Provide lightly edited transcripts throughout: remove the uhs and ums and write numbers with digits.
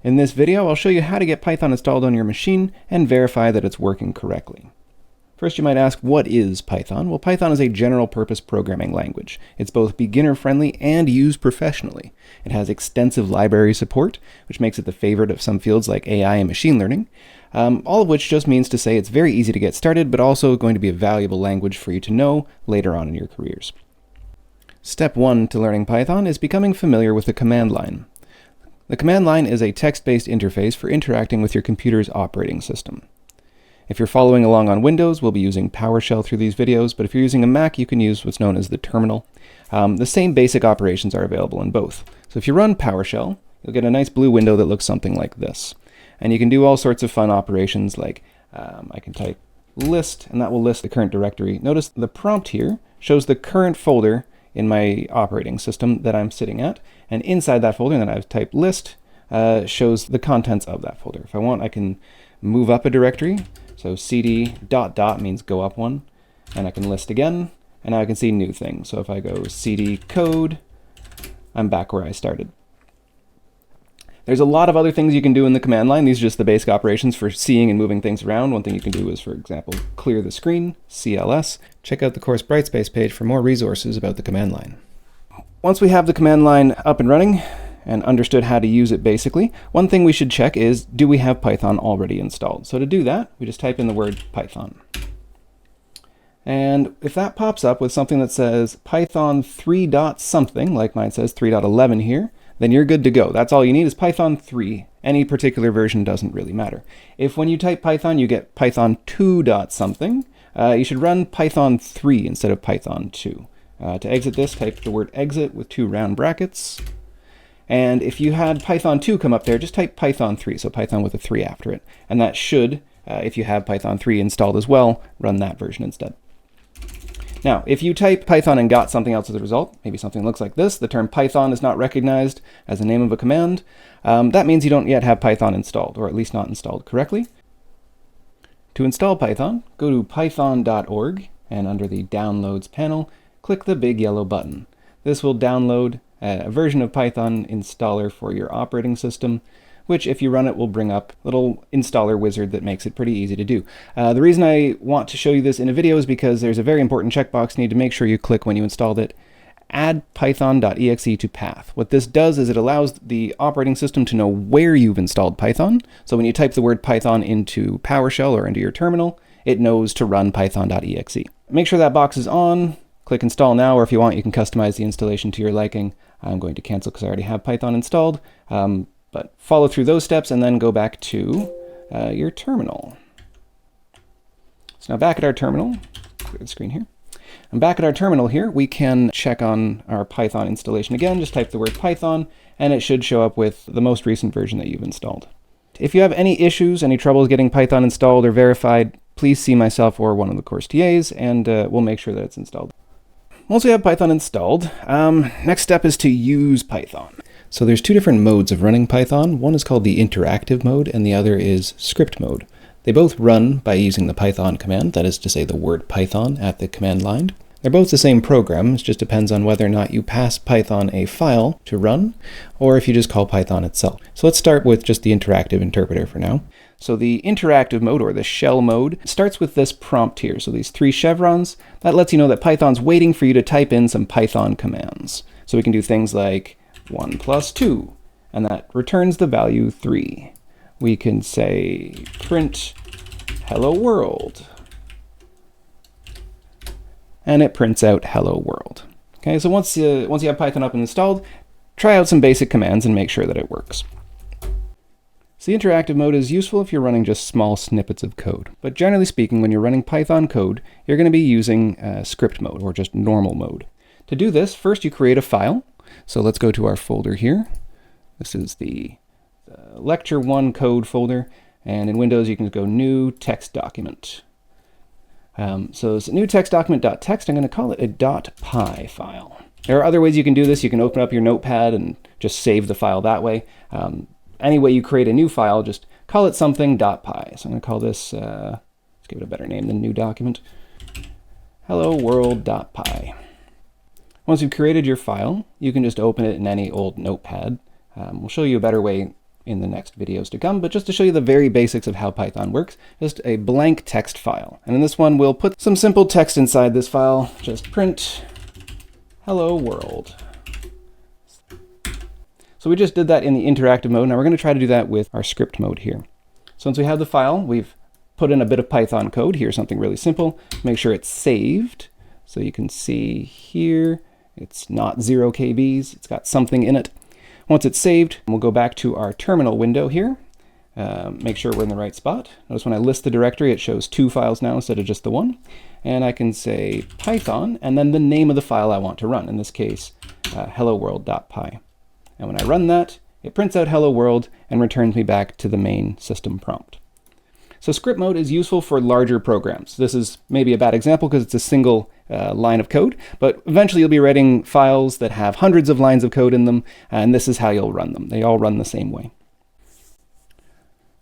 In this video, I'll show you how to get Python installed on your machine and verify that it's working correctly. First, you might ask, what is Python? Well, Python is a general-purpose programming language. It's both beginner-friendly and used professionally. It has extensive library support, which makes it the favorite of some fields like AI and machine learning, all of which just means to say it's very easy to get started, but also going to be a valuable language for you to know later on in your careers. Step 1 to learning Python is becoming familiar with the command line. The command line is a text-based interface for interacting with your computer's operating system. If you're following along on Windows, we'll be using PowerShell through these videos, but if you're using a Mac, you can use what's known as the terminal. The same basic operations are available in both. So if you run PowerShell, you'll get a nice blue window that looks something like this. And you can do all sorts of fun operations like I can type list, and that will list the current directory. Notice the prompt here shows the current folder in my operating system that I'm sitting at, and inside that folder that I've typed list shows the contents of that folder. If I want, I can move up a directory, so cd ... means go up one, and I can list again, and now I can see new things. So if I go cd code, I'm back where I started. There's a lot of other things you can do in the command line. These are just the basic operations for seeing and moving things around. One thing you can do is, for example, clear the screen, CLS. Check out the course Brightspace page for more resources about the command line. Once we have the command line up and running and understood how to use it basically, one thing we should check is, do we have Python already installed? So to do that, we just type in the word Python. And if that pops up with something that says Python 3. something, like mine says 3.11 here, then you're good to go. That's all you need is Python 3. Any particular version doesn't really matter. If when you type Python you get Python 2. something, you should run Python 3 instead of Python 2. To exit this, type the word exit with 2 round brackets. And if you had Python 2 come up there, just type Python 3, so Python with a 3 after it. And that should, if you have Python 3 installed as well, run that version instead. Now, if you type Python and got something else as a result, maybe something looks like this, the term Python is not recognized as the name of a command, that means you don't yet have Python installed, or at least not installed correctly. To install Python, go to python.org, and under the Downloads panel, click the big yellow button. This will download a version of Python installer for your operating system, which if you run it will bring up a little installer wizard that makes it pretty easy to do. The reason I want to show you this in a video is because there's a very important checkbox you need to make sure you click when you installed it. Add python.exe to path. What this does is it allows the operating system to know where you've installed Python. So when you type the word Python into PowerShell or into your terminal, it knows to run python.exe. Make sure that box is on. Click install now, or if you want, you can customize the installation to your liking. I'm going to cancel because I already have Python installed. But follow through those steps and then go back to your terminal. So now back at our terminal, clear the screen here. And back at our terminal here, we can check on our Python installation again. Just type the word Python, and it should show up with the most recent version that you've installed. If you have any issues, any troubles getting Python installed or verified, please see myself or one of the course TAs, and we'll make sure that it's installed. Once we have Python installed, next step is to use Python. So there's two different modes of running Python. One is called the interactive mode, and the other is script mode. They both run by using the Python command, that is to say the word Python at the command line. They're both the same program, it just depends on whether or not you pass Python a file to run, or if you just call Python itself. So let's start with just the interactive interpreter for now. So the interactive mode, or the shell mode, starts with this prompt here. So these 3 chevrons, that lets you know that Python's waiting for you to type in some Python commands. So we can do things like 1 + 2, and that returns the value 3. We can say print hello world, and it prints out hello world. Okay, so once you have Python up and installed, try out some basic commands and make sure that it works. So the interactive mode is useful if you're running just small snippets of code. But generally speaking, when you're running Python code, you're going to be using script mode, or just normal mode. To do this, first you create a file. So let's go to our folder here. This is the Lecture 1 code folder, and in Windows you can go new text document. So it's new text document.txt. I'm going to call it a .py file. There are other ways you can do this. You can open up your notepad and just save the file that way. Any way you create a new file, just call it something .py. So I'm going to call this, let's give it a better name than new document, hello world.py. Once you've created your file, you can just open it in any old notepad. We'll show you a better way in the next videos to come, but just to show you the very basics of how Python works, just a blank text file. And in this one, we'll put some simple text inside this file, just print hello world. So we just did that in the interactive mode. Now we're going to try to do that with our script mode here. So once we have the file, we've put in a bit of Python code. Here's something really simple. Make sure it's saved. So you can see here, it's not 0 KBs. It's got something in it. Once it's saved, we'll go back to our terminal window here. Make sure we're in the right spot. Notice when I list the directory, it shows 2 files now instead of just the one. And I can say Python, and then the name of the file I want to run. In this case, helloworld.py. And when I run that, it prints out hello world and returns me back to the main system prompt. So script mode is useful for larger programs. This is maybe a bad example because it's a single line of code, but eventually you'll be writing files that have hundreds of lines of code in them, and this is how you'll run them. They all run the same way.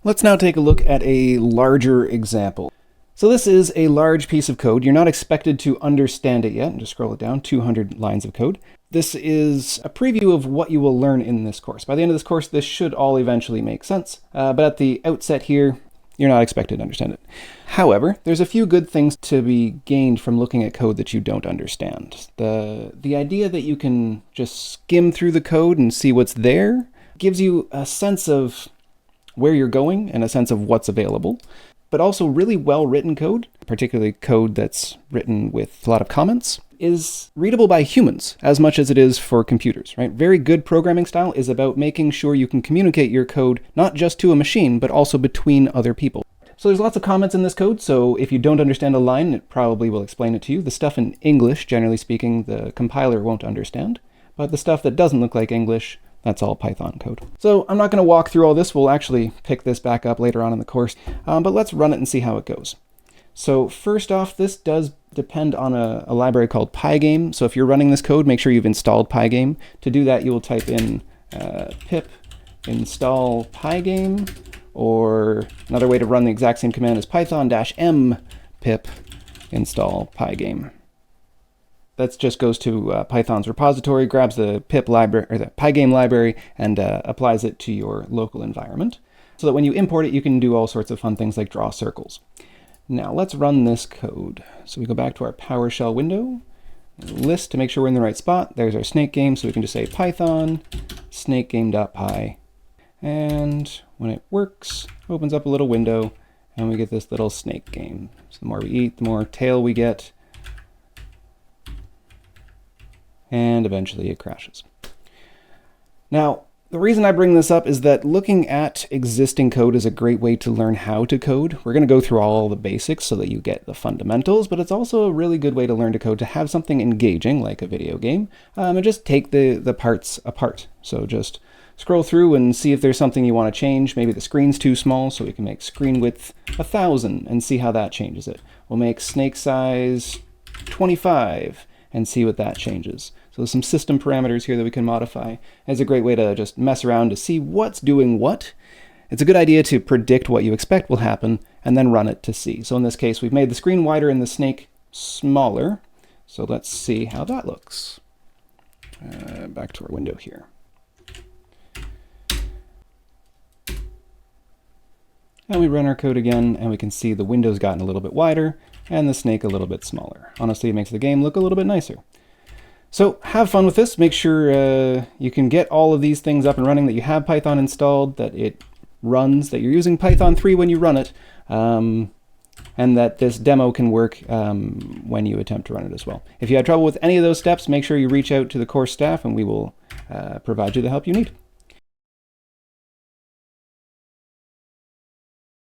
Let's now take a look at a larger example. So this is a large piece of code. You're not expected to understand it yet. Just scroll it down, 200 lines of code. This is a preview of what you will learn in this course. By the end of this course, this should all eventually make sense. But at the outset here, you're not expected to understand it. However, there's a few good things to be gained from looking at code that you don't understand. The idea that you can just skim through the code and see what's there gives you a sense of where you're going and a sense of what's available. But also really well-written code, particularly code that's written with a lot of comments, is readable by humans as much as it is for computers, right? Very good programming style is about making sure you can communicate your code not just to a machine, but also between other people. So there's lots of comments in this code, so if you don't understand a line, it probably will explain it to you. The stuff in English, generally speaking, the compiler won't understand, but the stuff that doesn't look like English, that's all Python code. So I'm not going to walk through all this. We'll actually pick this back up later on in the course, but let's run it and see how it goes. So first off, this does depend on a library called Pygame. So if you're running this code, make sure you've installed Pygame. To do that, you will type in pip install Pygame, or another way to run the exact same command is python-m pip install Pygame. That just goes to Python's repository, grabs the pip library or the Pygame library, and applies it to your local environment, so that when you import it, you can do all sorts of fun things like draw circles. Now let's run this code. So we go back to our PowerShell window, list to make sure we're in the right spot. There's our snake game, so we can just say Python snakegame.py, and when it works, it opens up a little window, and we get this little snake game. So the more we eat, the more tail we get. And eventually it crashes. Now, the reason I bring this up is that looking at existing code is a great way to learn how to code. We're going to go through all the basics so that you get the fundamentals, but it's also a really good way to learn to code, to have something engaging like a video game, and just take the parts apart. So just scroll through and see if there's something you want to change. Maybe the screen's too small, so we can make screen width 1000 and see how that changes it. We'll make snake size 25 and see what that changes. So there's some system parameters here that we can modify. It's a great way to just mess around to see what's doing what. It's a good idea to predict what you expect will happen and then run it to see. So in this case, we've made the screen wider and the snake smaller. So let's see how that looks. Back to our window here. And we run our code again, and we can see the window's gotten a little bit wider and the snake a little bit smaller. Honestly, it makes the game look a little bit nicer. So have fun with this. Make sure you can get all of these things up and running, that you have Python installed, that it runs, that you're using Python 3 when you run it, and that this demo can work when you attempt to run it as well. If you have trouble with any of those steps, make sure you reach out to the course staff and we will provide you the help you need.